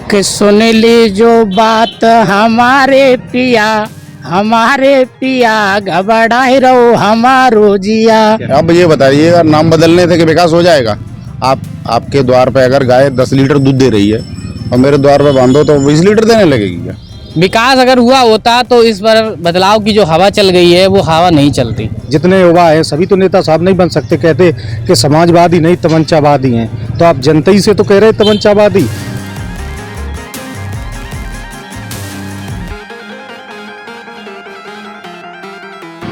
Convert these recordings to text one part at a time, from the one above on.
कि सुन ली जो बात हमारे पिया घबराए रहो हमारो जिया। अब ये बताइएगा, नाम बदलने से कि विकास हो जाएगा? आपके द्वार पे अगर गाय 10 लीटर दूध दे रही है और मेरे द्वार पे बांधो तो 20 लीटर देने लगेगी क्या? विकास अगर हुआ होता तो इस पर बदलाव की जो हवा चल गई है वो हवा नहीं चलती। जितने युवा हैं सभी तो नेता साहब नहीं बन सकते। कहते कि समाजवादी नहीं तमंचावादी हैं, तो आप जनता ही से तो कह रहे हैं तमंचावादी।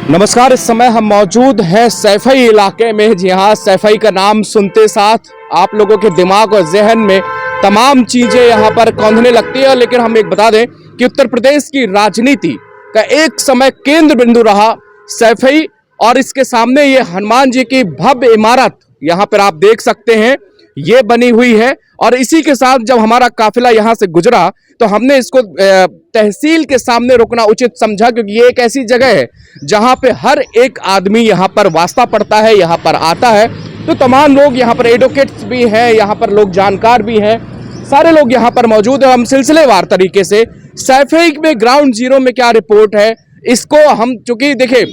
नमस्कार, इस समय हम मौजूद हैं सैफई इलाके में। जी हाँ, सैफई का नाम सुनते साथ आप लोगों के दिमाग और जहन में तमाम चीजें यहाँ पर कौंधने लगती है। लेकिन हम एक बता दें कि उत्तर प्रदेश की राजनीति का एक समय केंद्र बिंदु रहा सैफई, और इसके सामने ये हनुमान जी की भव्य इमारत यहाँ पर आप देख सकते हैं, ये बनी हुई है। और इसी के साथ जब हमारा काफिला यहाँ से गुजरा तो हमने इसको तहसील के सामने रोकना उचित समझा, क्योंकि ये एक ऐसी जगह है जहाँ पे हर एक आदमी यहाँ पर वास्ता पड़ता है, यहाँ पर आता है। तो तमाम लोग यहाँ पर एडवोकेट्स भी हैं, यहाँ पर लोग जानकार भी हैं, सारे लोग यहाँ पर मौजूद है। हम सिलसिलेवार तरीके से सैफई में ग्राउंड जीरो में क्या रिपोर्ट है इसको हम, चूंकि देखिए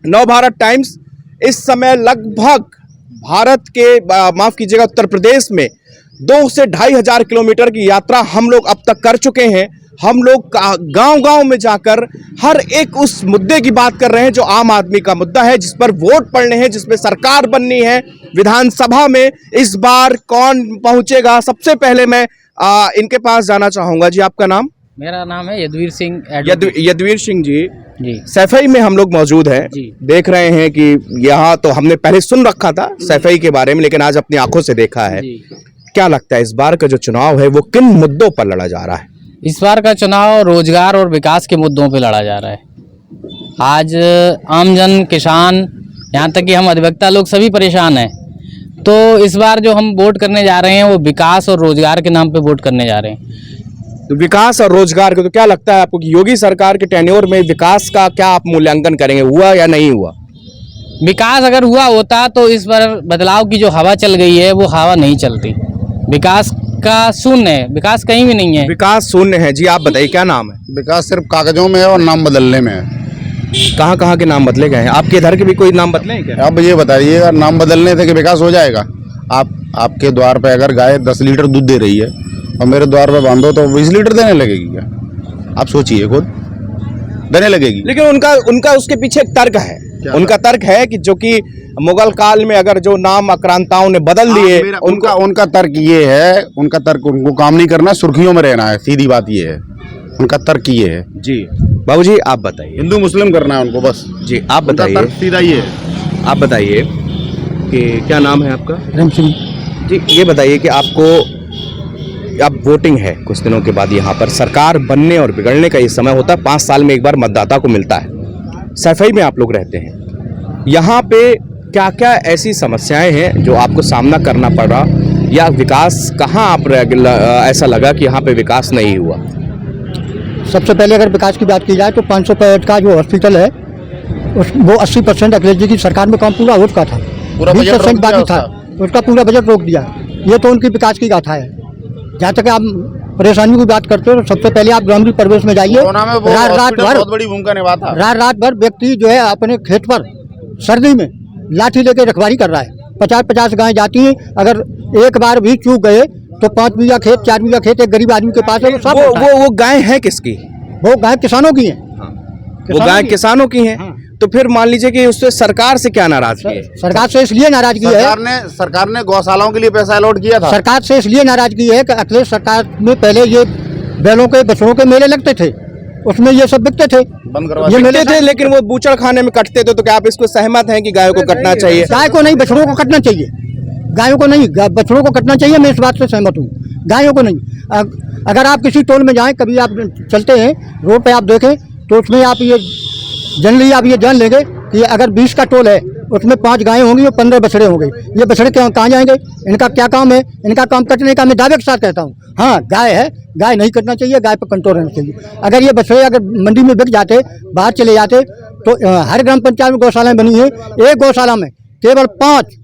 नव भारत टाइम्स इस समय लगभग भारत के माफ कीजिएगा उत्तर प्रदेश में 2 से 2,500 किलोमीटर की यात्रा हम लोग अब तक कर चुके हैं। हम लोग गांव-गांव में जाकर हर एक उस मुद्दे की बात कर रहे हैं जो आम आदमी का मुद्दा है, जिस पर वोट पड़ने हैं, जिसमें सरकार बननी है। विधानसभा में इस बार कौन पहुंचेगा? सबसे पहले मैं इनके पास जाना चाहूंगा। जी, आपका नाम? मेरा नाम है यदवीर सिंह। यदवीर सिंह जी, जी सैफई में हम लोग मौजूद हैं। देख रहे हैं कि यहाँ तो हमने पहले सुन रखा था सैफई के बारे में, लेकिन आज अपनी आंखों से देखा है। क्या लगता है इस बार का जो चुनाव है वो किन मुद्दों पर लड़ा जा रहा है? इस बार का चुनाव रोजगार और विकास के मुद्दों पे लड़ा जा रहा है। आज आमजन, किसान, यहाँ तक कि हम अधिवक्ता लोग सभी परेशान हैं। तो इस बार जो हम वोट करने जा रहे हैं वो विकास और रोजगार के नाम पे वोट करने जा रहे हैं। तो विकास और रोजगार के, तो क्या लगता है आपको कि योगी सरकार के टेन्योर में विकास का क्या आप मूल्यांकन करेंगे, हुआ या नहीं हुआ? विकास अगर हुआ होता तो इस पर बदलाव की जो हवा चल गई है वो हवा नहीं चलती। विकास का शून्य है, विकास कहीं भी नहीं है। विकास शून्य है। जी, आप बताइए क्या नाम है? विकास सिर्फ कागजों में है और नाम बदलने में है। कहाँ कहाँ के नाम बदले गए हैं? आपके इधर के भी कोई नाम बदले हैं क्या? अब ये बताइएगा, नाम बदलने से कि विकास हो जाएगा? आपके द्वार पे अगर गाय 10 लीटर दूध दे रही है और मेरे द्वार पे बांधो तो 20 लीटर देने लगेगी क्या? आप सोचिए, खुद देने लगेगी। लेकिन उनका उसके पीछे एक तर्क है। उनका तर्क है कि जो कि मुगल काल में अगर जो नाम आक्रांताओं ने बदल दिए, उनका तर्क ये है, उनका तर्क उनको काम नहीं करना, सुर्खियों में रहना है, सीधी बात ये है। उनका तर्क ये है। जी बाबूजी, आप बताइए। हिंदू मुस्लिम करना है उनको, बस। जी, आप बताइए। तर्क सीधा ये है। आप बताइए कि क्या नाम है आपका? राम सिंह जी, ये बताइए कि आपको, अब वोटिंग है कुछ दिनों के बाद, यहाँ पर सरकार बनने और बिगड़ने का ये समय होता है। 5 साल में एक बार मतदाता को मिलता है। सैफई में आप लोग रहते हैं, यहाँ पे क्या क्या ऐसी समस्याएं हैं जो आपको सामना करना पड़ा, या विकास कहाँ आप ऐसा लगा कि यहाँ पे विकास नहीं हुआ? सबसे पहले अगर विकास की बात की जाए तो 500 बेड का जो हॉस्पिटल है वो 80% अखिलेश जी की सरकार में काम पूरा हो चुका था। 20% बाकी था, उसका पूरा बजट रोक दिया। ये तो उनकी विकास की गाथा है। जहाँ तक आप परेशानी की बात करते हो तो सबसे पहले आप ग्रामीण परिवेश में जाइए। बहुत बड़ी भूमिका निभाता। रात भर व्यक्ति जो है अपने खेत पर सर्दी में लाठी लेके रखवारी कर रहा है। 50-50 गायें जाती हैं। अगर एक बार भी चूक गए तो 5 बीघा खेत, 4 बीघा खेत एक गरीब आदमी के पास है। वो गाय है किसकी? वो गाय किसानों की है। वो गाय किसानों की है। तो फिर मान लीजिए कि उससे सरकार से क्या नाराजगी है? सरकार से इसलिए नाराजगी है, सरकार ने गौशालाओं के लिए पैसा अलॉट किया था। सरकार से इसलिए नाराजगी है कि अखिलेश सरकार में पहले ये बैलों के बछड़ों के मेले लगते थे, उसमें ये सब बिकते थे, ये मिलते थे, लेकिन वो बूचड़ खाने में कटते थे। तो क्या आप इसको सहमत हैं कि गायों को कटना चाहिए? गाय को नहीं, बछड़ों को कटना चाहिए। गायों को नहीं, बछड़ों को कटना चाहिए। मैं इस बात से सहमत हूँ, गायों को नहीं। अगर आप किसी टोल में जाएं, कभी आप चलते हैं रोड पे, आप देखें तो उसमें आप ये जनरली आप ये जान लेंगे कि अगर 20 का टोल है उसमें 5 गायें होंगी और 15 बछड़े होंगे। ये बछड़े कहाँ जाएंगे? इनका क्या काम है? इनका काम कटने का। मैं दावे के साथ कहता हूँ, हाँ गाय है, गाय नहीं कटना चाहिए, गाय पर कंट्रोल रहना चाहिए। अगर ये बछड़े अगर मंडी में बिक जाते, बाहर चले जाते, तो हर ग्राम पंचायत में गौशालाएं बनी है। एक गौशाला में केवल 5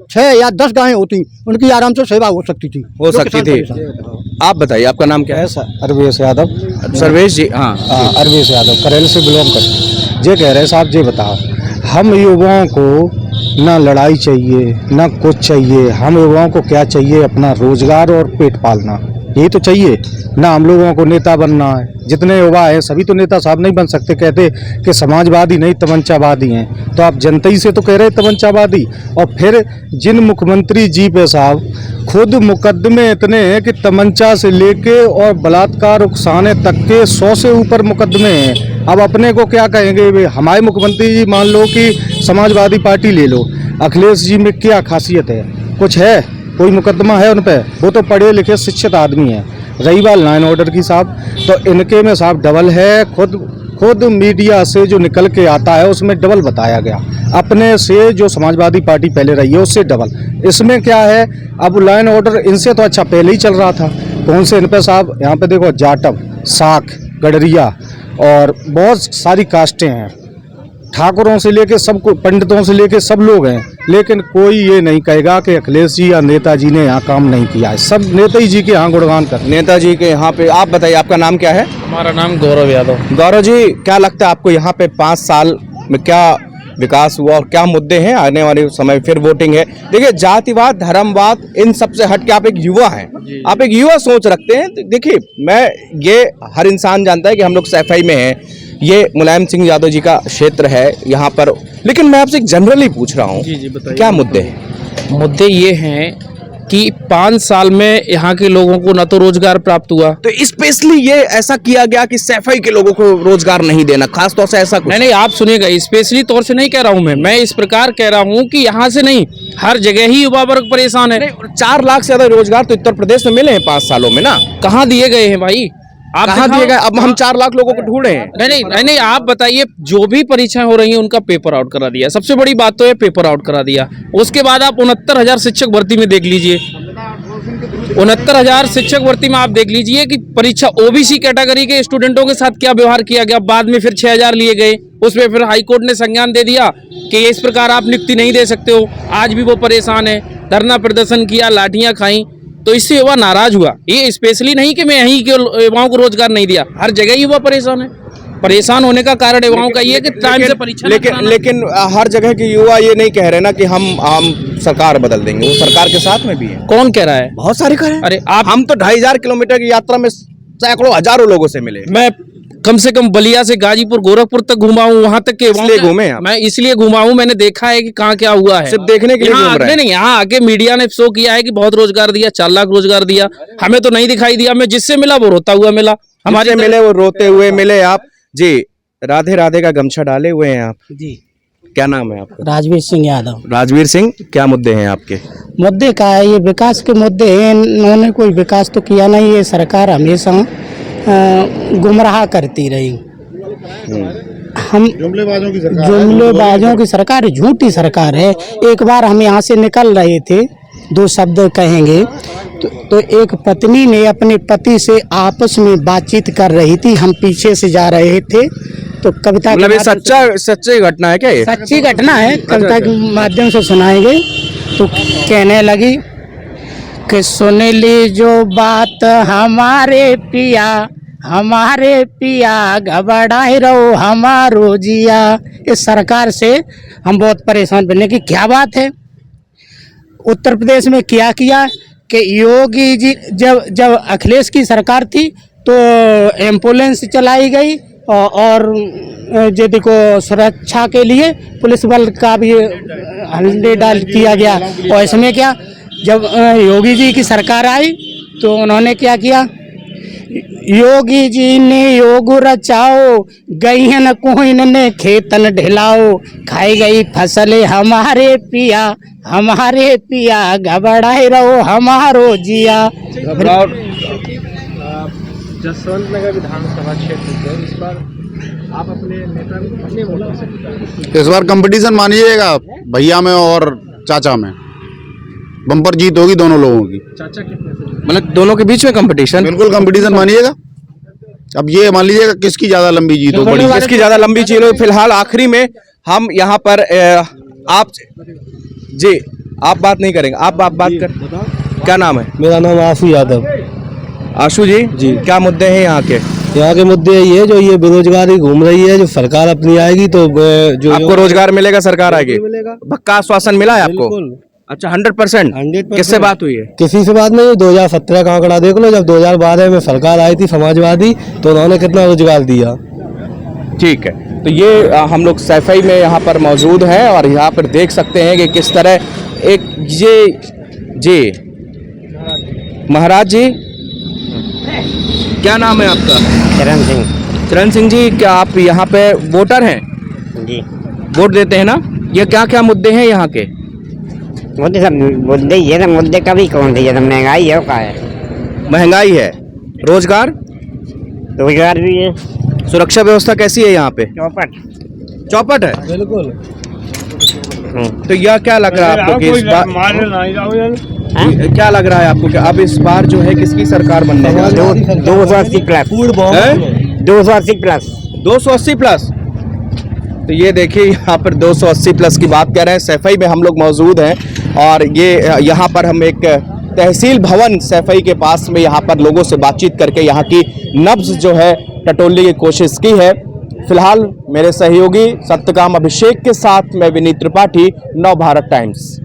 6 या 10 गायें होती, उनकी आराम से सेवा हो सकती थी। हो जो सकती किसान थी। परेशान। आप बताइए, आपका नाम क्या है? अरवेश यादव। सर्वेश जी, हाँ। अरवेश यादव करेल से बिलोंग करते। ये कह रहे साहब, ये बताओ, हम युवाओं को ना लड़ाई चाहिए ना कुछ चाहिए, हम युवाओं को क्या चाहिए? अपना रोजगार और पेट पालना, यही तो चाहिए ना। हम लोगों को नेता बनना है, जितने युवा हैं सभी तो नेता साहब नहीं बन सकते। कहते कि समाजवादी नहीं तमंचावादी हैं, तो आप जनता ही से तो कह रहे तमंचावादी। और फिर जिन मुख्यमंत्री जी पे साहब खुद मुकदमे इतने हैं कि तमंचा से लेके और बलात्कार उकसाने तक के 100 से ऊपर मुकदमे हैं। अब अपने को क्या कहेंगे? वे हमारे मुख्यमंत्री जी मान लो कि समाजवादी पार्टी ले लो, अखिलेश जी में क्या खासियत है? कुछ है? कोई मुकदमा है उन पे? वो तो पढ़े लिखे शिक्षित आदमी हैं। रही बात लाइन ऑर्डर की साहब, तो इनके में साहब डबल है। खुद मीडिया से जो निकल के आता है उसमें डबल बताया गया, अपने से जो समाजवादी पार्टी पहले रही है उससे डबल। इसमें क्या है? अब लाइन ऑर्डर इनसे तो अच्छा पहले ही चल रहा था। कौन से इन पे साहब? यहाँ पे देखो, जाटव, साख, गडरिया और बहुत सारी कास्टें हैं, ठाकुरों से लेके सबको, पंडितों से लेके सब लोग हैं, लेकिन कोई ये नहीं कहेगा कि अखिलेश जी या नेताजी ने यहाँ काम नहीं किया है। सब नेताजी जी के यहाँ गुणगान कर। नेताजी के यहाँ पे। आप बताइए, आपका नाम क्या है? हमारा नाम गौरव यादव। गौरव जी, क्या लगता है आपको यहाँ पे 5 साल में क्या विकास हुआ और क्या मुद्दे हैं? आने वाले समय फिर वोटिंग है। देखिए, जातिवाद, धर्मवाद, इन सब से हट के आप एक युवा हैं, आप एक युवा सोच रखते हैं। तो देखिए, ये हर इंसान जानता है कि हम लोग सैफई में हैं, ये मुलायम सिंह यादव जी का क्षेत्र है यहाँ पर, लेकिन मैं आपसे एक जनरली पूछ रहा हूँ, क्या मुद्दे हैं? मुद्दे ये हैं कि 5 साल में यहाँ के लोगों को न तो रोजगार प्राप्त हुआ, तो स्पेशली ये ऐसा किया गया कि सैफई के लोगों को रोजगार नहीं देना, खास तौर से ऐसा कुछ? नहीं, आप सुनिएगा, स्पेशली तौर से नहीं कह रहा हूँ मैं इस प्रकार कह रहा हूँ कि यहाँ से नहीं, हर जगह ही युवा वर्ग परेशान है। 4 लाख से ज्यादा रोजगार तो उत्तर प्रदेश में मिले हैं 5 सालों में ना। कहाँ दिए गए हैं भाई? आप कहाँ दिए गए? अब हम 4 लाख लोगों को ढूंढे हैं। नहीं, आप बताइए, जो भी परीक्षाएं हो रही हैं उनका पेपर आउट करा दिया। सबसे बड़ी बात तो है पेपर आउट करा दिया। उसके बाद आप 69,000 शिक्षक भर्ती में देख लीजिए, 69,000 शिक्षक भर्ती में आप देख लीजिए कि परीक्षा ओबीसी कैटेगरी के स्टूडेंटों के साथ क्या व्यवहार किया गया। बाद में फिर 6,000 लिए गए, उसमें फिर हाईकोर्ट ने संज्ञान दे दिया कि इस प्रकार आप नियुक्ति नहीं दे सकते हो। आज भी वो परेशान है, धरना प्रदर्शन किया, लाठियां खाई, तो इससे युवा नाराज हुआ। ये स्पेशली नहीं कि मैं यहीं के युवाओं को रोजगार नहीं दिया, हर जगह युवा परेशान है। परेशान होने का कारण युवाओं का ये कि टाइम से परीक्षा लेकिन हर जगह के युवा ये नहीं कह रहे ना कि हम सरकार बदल देंगे, वो सरकार के साथ में भी है। कौन कह रहा है? बहुत सारे कह रहे हैं। अरे हम तो 2,500 किलोमीटर की यात्रा में सैकड़ों हजारों लोगों से मिले। मैं कम से कम बलिया से गाजीपुर गोरखपुर तक घुमा हूँ, वहां तक के इसलिए घूमे आप? मैं इसलिए घुमा हूँ, मैंने देखा है कि कहाँ क्या हुआ है। सिर्फ देखने के लिए घूम रहे हैं? नहीं, यहाँ आके मीडिया ने शो किया है कि बहुत रोजगार दिया, 4 लाख रोजगार दिया, हमें तो नहीं दिखाई दिया। मैं जिससे मिला वो रोता हुआ मिला, हमारे मिले वो रोते हुए मिले। आप जी, राधे राधे का गमछा डाले हुए हैं आप जी। क्या नाम है आपका? राजवीर सिंह यादव। राजवीर सिंह, क्या मुद्दे हैं आपके? मुद्दे का है, ये विकास के मुद्दे हैं। इन्होंने कोई विकास तो किया नहीं, ये सरकार हमेशा गुमराह करती रही। हम जुमलेबाजों की सरकार, झूठी सरकार है। एक बार हम यहाँ से निकल रहे थे, 2 शब्द कहेंगे तो एक पत्नी ने अपने पति से आपस में बातचीत कर रही थी, हम पीछे से जा रहे थे, तो कविता मतलब ये सच्ची घटना है क्या? ये सच्ची घटना है, कविता के माध्यम से सुनाएंगे। तो कहने लगी कि सुन ली जो बात हमारे पिया घबराए रहो हमारो जिया। इस सरकार से हम बहुत परेशान बनने की क्या बात है। उत्तर प्रदेश में क्या किया कि योगी जी जब अखिलेश की सरकार थी तो एम्बुलेंस चलाई गई और जो देखो सुरक्षा के लिए पुलिस बल का भी हल्ले डाल किया गया। और इसमें क्या, जब योगी जी की सरकार आई तो उन्होंने क्या किया, योगी जी ने योग रचाओ, गई है न कोइन ने खेतन ढिलाओ, खाई गई फसलें हमारे पिया घबराए रहो हमारो जिया। जसवंत नगर विधानसभा क्षेत्र से इस बार आप अपने नेता कितने वोट दे सकते हैं? इस बार कंपटीशन मानिएगा भैया में और चाचा में, बम्पर जीत होगी दोनों लोगों की। चाचा कितने से? मतलब दोनों के बीच में कंपटीशन? बिल्कुल कंपटीशन मानिएगा। अब ये मान लीजिएगा किसकी ज्यादा लंबी जीत हो, बड़ी किसकी ज्यादा लंबी जीत हो। फिलहाल आखिरी में हम यहाँ पर आप जी आप बात नहीं करेंगे, आप बात कर। क्या नाम है? मेरा नाम आशु यादव। आशु जी, क्या मुद्दे हैं यहाँ के? यहाँ के मुद्दे ये है जो ये बेरोजगारी घूम रही है, जो सरकार अपनी आएगी तो जो आपको रोजगार मिलेगा, सरकार आएगी, मिलेगा। पक्का आश्वासन मिला है आपको? बिल्कुल। अच्छा, 100%। 100%। किससे बात हुई है? किसी से बात नहीं। 2017 का आंकड़ा देख लो, जब 2012 में सरकार आई थी समाजवादी, तो उन्होंने कितना रोजगार दिया। ठीक है, तो ये हम लोग सैफई में यहाँ पर मौजूद हैं और यहाँ पर देख सकते हैं कि किस तरह एक जी महाराज जी, क्या नाम है आपका? चरण सिंह। चरण सिंह जी, क्या आप यहाँ पे वोटर हैं? जी। वोट देते हैं ना? ये क्या क्या मुद्दे हैं यहाँ के? मुद्दे सब मुद्दे ये ना, मुद्दे कभी कौन थे? ये तो महंगाई है, का है? महंगाई है, रोजगार रोजगार भी है। सुरक्षा व्यवस्था कैसी है यहाँ पे? चौपट है। बिल्कुल। तो यह क्या लग रहा है आपको कि इस बार क्या लग रहा है आपको कि अब इस बार जो है किसकी सरकार बनने जा रही है? 280 प्लस। 280 प्लस। 280 प्लस। तो ये देखिए यहाँ पर 280 प्लस की बात कर रहे हैं। सैफई में हम लोग मौजूद हैं और ये यहाँ पर हम एक तहसील भवन सैफई के पास में यहाँ पर लोगों से बातचीत करके यहाँ की नब्ज जो है टटोलने की कोशिश की है। फिलहाल मेरे सहयोगी सत्यकाम अभिषेक के साथ मैं विनीत त्रिपाठी, नव भारत टाइम्स।